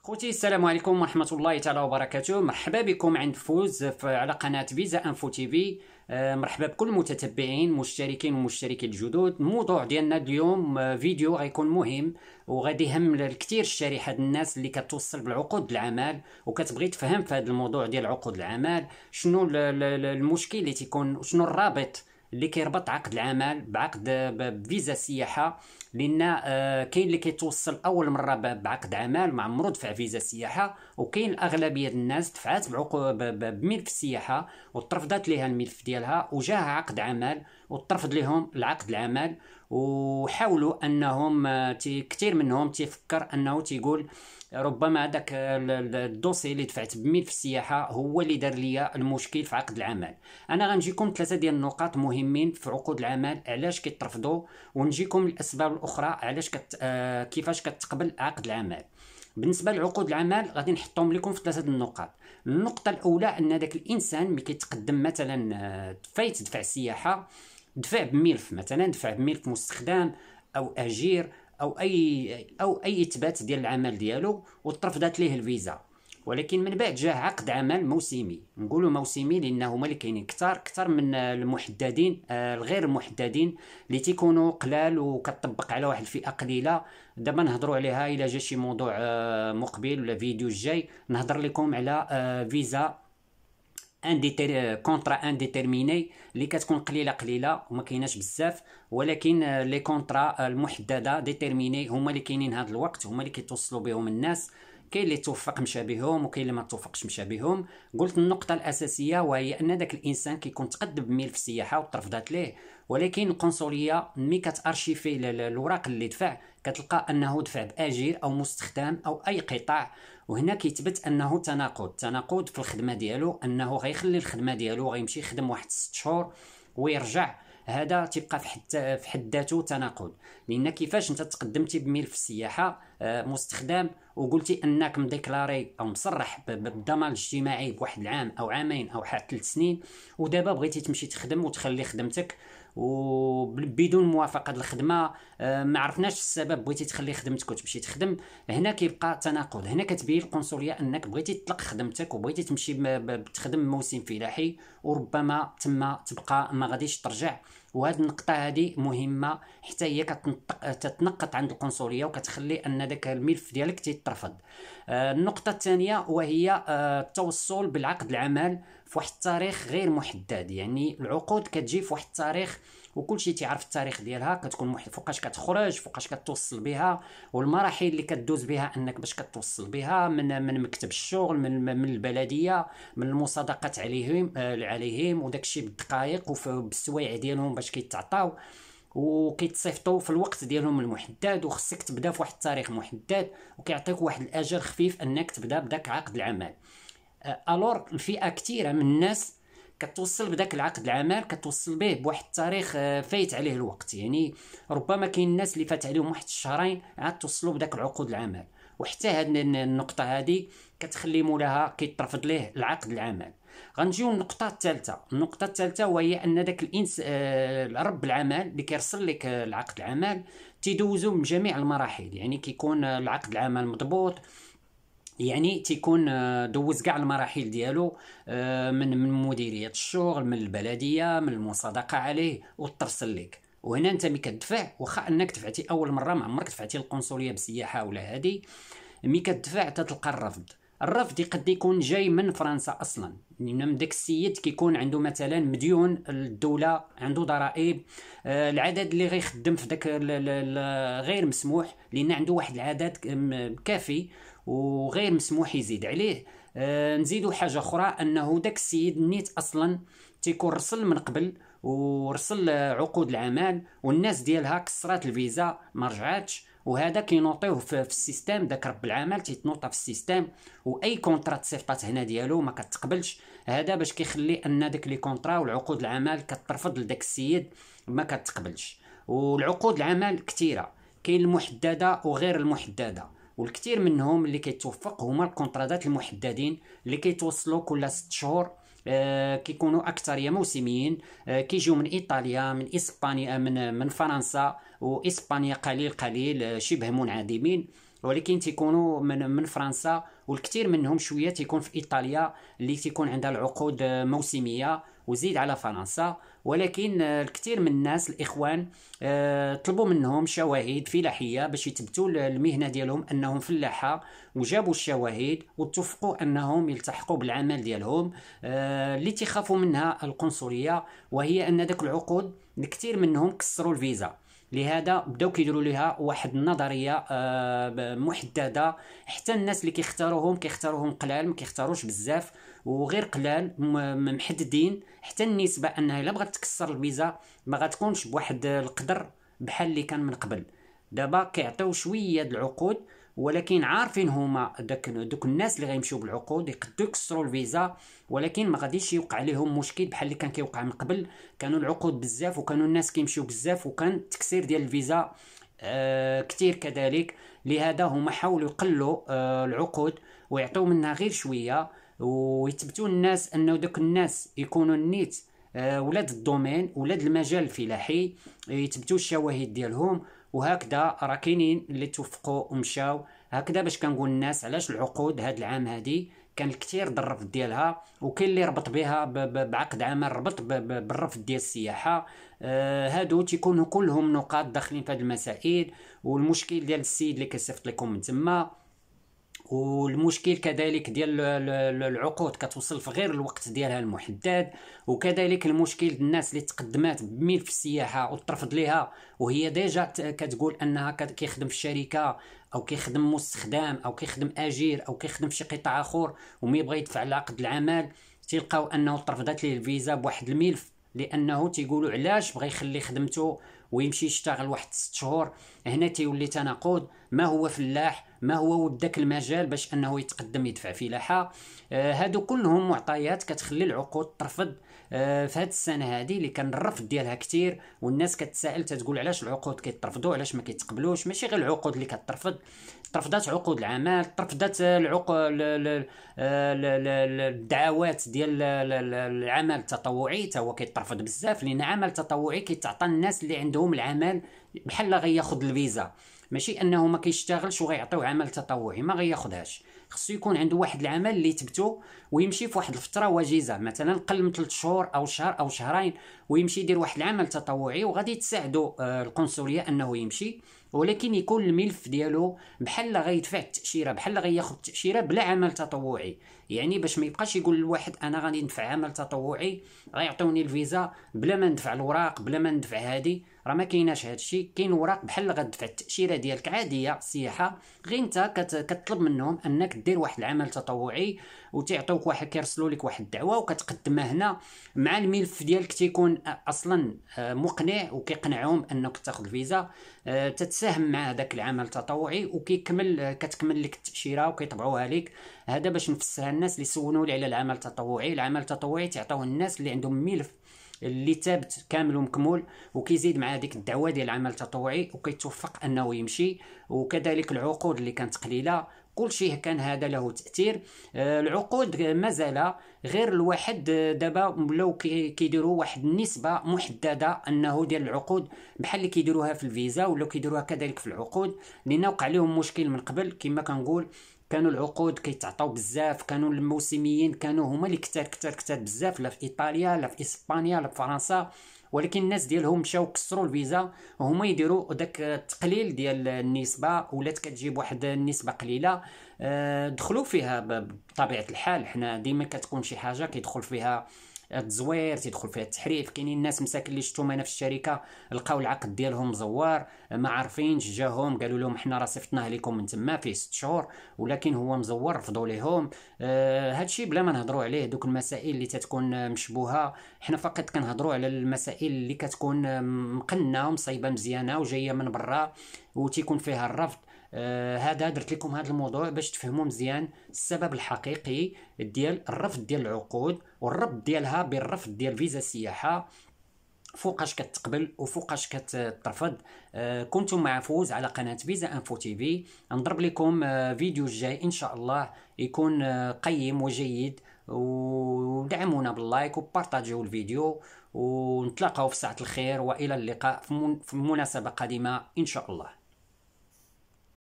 خوتي السلام عليكم ورحمة الله تعالى وبركاته. مرحبا بكم عند فوز على قناة فيزا انفو تي في. مرحبا بكل المتتبعين مشتركين ومشتركين الجدد. الموضوع ديالنا اليوم فيديو غيكون مهم وغادي يهم الكثير الشريحة الناس اللي كتوصل بالعقود العمل وكتبغي تفهم في هذا الموضوع ديال عقود العمل. شنو المشكل اللي تيكون، شنو الرابط اللي كيربط عقد العمل بعقد بفيزا السياحه. لان كاين اللي كيتوصل اول مره بعقد عمل ما عمرو دفع فيزا سياحه، وكاين الاغلبيه الناس دفعات بملف السياحه وترفضت ليها الملف ديالها وجاها عقد عمل وترفض لهم العقد العمل. وحاولوا انهم كثير منهم تيفكر انه تيقول ربما هذاك الدوسي اللي دفعت بملف السياحه هو اللي دار ليا المشكل في عقد العمل. انا غنجيكم ثلاثه ديال النقاط مهمين في عقود العمل علاش كيترفضوا، ونجيكم الاسباب الاخرى علاش كيفاش كتقبل عقد العمل. بالنسبه لعقود العمل غادي نحطهم لكم في ثلاثه النقاط. النقطه الاولى ان داك الانسان ملي كيتقدم مثلا فايت دفع السياحه، دفع بملف، مثلا دفع بملف مستخدم او اجير او اي اثبات ديال العمل ديالو وترفضت ليه الفيزا. ولكن من بعد جاه عقد عمل موسمي، نقولوا موسمي لان هما اللي كاينين كثار من المحددين، الغير المحددين اللي تيكونوا قلال وكتطبق على واحد الفئه قليله. دابا نهضروا عليها الى جا شي موضوع مقبل ولا فيديو الجاي نهضر لكم على فيزا كونترا انديتيرميني اللي كتكون قليله وما كايناش بزاف. ولكن لي كونترا المحدده ديتيرميني هما اللي كاينين هذا الوقت، هما اللي كيتوصلوا بهم الناس. كاين اللي توفق مشى بهم وكاين اللي ما توفقش مشى بهم. قلت النقطه الاساسيه وهي ان داك الانسان كيكون تقدم بملف السياحه وترفضات ليه، ولكن القنصليه ملي كتارشيفي الاوراق اللي دفع كتلقى انه دفع باجير او مستخدم او اي قطاع. وهنا كيتبت انه تناقض في الخدمه ديالو، انه غيخلي الخدمه ديالو غيمشي يخدم واحد 6 شهور ويرجع. هذا تيبقى في حد ذاته تناقض. لان كيفاش انت تقدمتي بملف السياحه مستخدم وقلتي انك مديكلاري او مصرح بالضمان الاجتماعي بواحد العام او عامين او حتى 3 سنين، ودابا بغيتي تمشي تخدم وتخلي خدمتك وبدون موافقه الخدمه، ما عرفناش السبب بغيتي تخلي خدمتك وتمشي تخدم. هنا كيبقى تناقض. هنا كتبين القنصليه انك بغيتي تطلق خدمتك وبغيتي تمشي تخدم موسم فلاحي، وربما تما تبقى ما غاديش ترجع. وهذه النقطه هذه مهمه حتى هي كتنقط عند القنصليه وكتخلي ان داك الملف ديالك تيترفض. النقطه الثانيه وهي التوصل بالعقد العمل في واحد التاريخ غير محدد. يعني العقود كتجي في واحد التاريخ وكلشي تيعرف التاريخ ديالها، كتكون فوقاش كتخرج فوقاش كتوصل بها، والمراحل اللي كدوز بها انك باش كتوصل بها من مكتب الشغل، من البلديه، من المصادقات عليهم وداكشي بالدقائق وبالسوايع ديالهم باش كيتعطاو وكيتصيفطوا في الوقت ديالهم المحدد. وخصك تبدا في واحد التاريخ محدد وكيعطيك واحد الاجر خفيف انك تبدا بداك عقد العمل. الور الفئه كثيره من الناس كتوصل بداك العقد العمل كتوصل به بواحد التاريخ فايت عليه الوقت. يعني ربما كاين الناس اللي فات عليهم واحد الشهرين عاد توصلوا بداك العقود العمل، وحتى هذه النقطه هذه كتخلي مولاها كيترفض ليه العقد العمل. غنجيو للنقطه الثالثه. النقطه الثالثه وهي ان داك رب العمل اللي كيرسل لك العقد العمل تيدوزو من جميع المراحل. يعني كيكون العقد العمل مضبوط، يعني تيكون دوز كاع المراحل ديالو، من مديريه الشغل، من البلديه، من المصادقه عليه وترسل لك. وهنا انت ملي كتدفع واخا انك دفعتي اول مره ما عمرك دفعتي للقنصليه بالسياحه ولا هادي، ملي كتدفع تتلقى الرفض قد يكون جاي من فرنسا اصلا. من داك السيد كيكون عنده مثلا مديون للدوله، عنده ضرائب، العدد اللي غيخدم في داك غير مسموح لان عنده واحد العدد كافي وغير مسموح يزيد عليه. نزيدو حاجه اخرى انه داك السيد نيت اصلا تيكون رسل من قبل ورسل عقود العمل والناس ديالها كسرات الفيزا ما رجعاتش، وهذا كينوطيوه في السيستم. داك رب العمل تيتنوطا في السيستم، واي كونطرا تصيفطات هنا ديالو ما كتقبلش. هذا باش كيخلي ان داك لي كونطرا والعقود العمل كترفض لداك السيد ما كتقبلش. والعقود العمل كثيره، كاين المحدده وغير المحدده، والكثير منهم اللي كيتوفق هما الكونطرادات المحددين اللي كيتوصلوا كل 6 شهور. كيكونوا اكثريه موسميين، كيجيو من ايطاليا، من اسبانيا، من فرنسا واسبانيا قليل شبه منعدمين. ولكن تيكونوا من فرنسا، والكثير منهم شويه تيكون في ايطاليا اللي تيكون عندها العقود موسميه، وزيد على فرنسا. ولكن الكثير من الناس الاخوان طلبوا منهم شواهد فلاحيه باش يثبتوا المهنه ديالهم انهم فلاحه، وجابوا الشواهد واتفقوا انهم يلتحقوا بالعمل ديالهم. اللي تيخافوا منها القنصليه، وهي ان داك العقود الكثير منهم كسروا الفيزا. لهذا بداو كيديروا لها واحد النظريه محدده. حتى الناس اللي كيختاروهم قلال، ما كيختاروش بزاف، وغير قلال محددين. حتى النسبه انها الا بغات تكسر الفيزا ما غتكونش بواحد القدر بحال اللي كان من قبل. دابا كيعطيو شويه د العقود، ولكن عارفين هما دوك الناس اللي غيمشيو بالعقود يقدروا يكسروا الفيزا، ولكن ما غاديش يوقع لهم مشكل بحال اللي كان كيوقع من قبل. كانوا العقود بزاف، وكانوا الناس كيمشيو بزاف، وكان التكسير ديال الفيزا كتير كذلك. لهذا هما حاولوا يقلوا العقود ويعطيو منها غير شويه، ويثبتوا الناس انه دوك الناس يكونوا نيت ولاد الدومين، ولاد المجال الفلاحي، يثبتوا الشواهد ديالهم. وهكذا راه كاينين اللي توفقوا ومشاو هكذا. باش كنقول الناس علاش العقود هاد العام هادي كان الكثير الرفض ديالها، وكاين اللي ربط بها بعقد عمل، ربط بالرفض ديال السياحه. هادو تيكونوا كلهم نقاط داخلين في هاد المسائل. والمشكل ديال السيد اللي كيصيفط لكم من تما، والمشكل كذلك ديال العقود كتوصل في غير الوقت ديالها المحدد. وكذلك المشكل الناس اللي تقدمات بميل في السياحه وترفض ليها، وهي ديجا كتقول انها كيخدم في الشركه، او كيخدم مستخدم، او كيخدم اجير، او كيخدم في شي قطاع اخر، ومي يبغى يدفع لعقد العمل تلقاو انه ترفضت ليه الفيزا بواحد الملف، لانه تيقولوا علاش بغى يخلي خدمته ويمشي يشتغل واحد 6 شهور. هنا تيولي تناقض. ما هو فلاح، ما هو وداك المجال باش انه يتقدم يدفع فلاحه. هادو كلهم معطيات كتخلي العقود ترفض. في هاد السنه هادي اللي كان الرفض ديالها كتير، والناس كتسائل تتقول علاش العقود كيترفضوا، علاش ما كيتقبلوش. ماشي غير العقود اللي كترفض، ترفضات عقود العمل، ترفضات الدعوات ديال العمل التطوعي، حتى هو كيترفض بزاف. لان العمل التطوعي كيتعطى الناس اللي عندهم العمل بحال غياخذ الفيزا، ماشي انه ما كيشتغلش وغيعطيو عمل تطوعي، ما غياخذهاش. خصو يكون عنده واحد العمل اللي يثبتو، ويمشي في واحد الفتره وجيزه، مثلا قل من 3 شهور او شهر او شهرين، ويمشي يدير واحد العمل تطوعي، وغادي تساعدو القنصليه انه يمشي. ولكن يكون الملف ديالو بحال غيدفع التاشيره، بحال غياخذ التاشيره بلا عمل تطوعي. يعني باش ما يبقاش يقول لواحد انا غادي ندفع عمل تطوعي غيعطوني الفيزا بلا ما ندفع الوراق، بلا ما ندفع هادي. راه ما كايناش هادشي. كاين وراق بحال غتدفع التاشيره ديالك عاديه السياحه، غير انت كتطلب منهم انك دير واحد العمل تطوعي، وتعطوك واحد، كيرسلوا لك واحد الدعوه وكتقدمها هنا مع الملف ديالك تيكون اصلا مقنع وكيقنعهم انك تاخذ الفيزا. تتساهم مع هذاك العمل التطوعي كتكمل لك التاشيره وكيطبعوها لك. هذا باش نفسها الناس اللي سولوني على العمل التطوعي. العمل التطوعي تعطوه الناس اللي عندهم ملف اللي ثابت كامل ومكمول، وكيزيد مع هذيك الدعوه ديال العمل التطوعي وكيتوفق انه يمشي. وكذلك العقود اللي كانت قليله، كل شيء كان هذا له تاثير. العقود مازال غير الواحد دابا ولاو كيديروا واحد النسبه محدده انه ديال العقود بحال اللي كيديروها في الفيزا، ولا كيديروها كذلك في العقود. لان وقع لهم مشكل من قبل كما كنقول، كانوا العقود كيتعطاو بزاف، كانوا الموسميين كانوا هما اللي كتار بزاف، لا في ايطاليا لا في اسبانيا لا في فرنسا. ولكن الناس ديالهم مشاو كسروا الفيزا، وهما يديروا داك التقليل ديال النسبه، ولات كتجيب واحد النسبه قليله. دخلوا فيها بطبيعه الحال. حنا ديما كتكون شي حاجه كيدخل فيها التزوير، تيدخل فيها التحريف. كاينين الناس مساكن اللي شفتهم انا في الشركه لقاو العقد ديالهم مزور، ما عارفينش، جاهم قالوا لهم حنا راه صيفطناه لكم من تما فيه 6 شهور، ولكن هو مزور، رفضوا ليهم. هادشي بلا ما نهضروا عليه. دوك المسائل اللي تتكون مشبوهه، حنا فقط كنهضروا على المسائل اللي كتكون مقنه ومصايبه مزيانه وجايه من برا وتيكون فيها الرفض. هذا درت لكم هذا الموضوع باش تفهموا مزيان السبب الحقيقي ديال الرفض ديال العقود، والربط ديالها بالرفض ديال فيزا السياحه، فوقاش كتقبل وفوقاش كترفض. كنتم مع فوز على قناه فيزا انفو تي في. نضرب لكم فيديو الجاي ان شاء الله يكون قيم وجيد، ودعمونا باللايك وبارطاجيو الفيديو، ونتلاقاو في ساعه الخير، والى اللقاء في مناسبه قادمه ان شاء الله.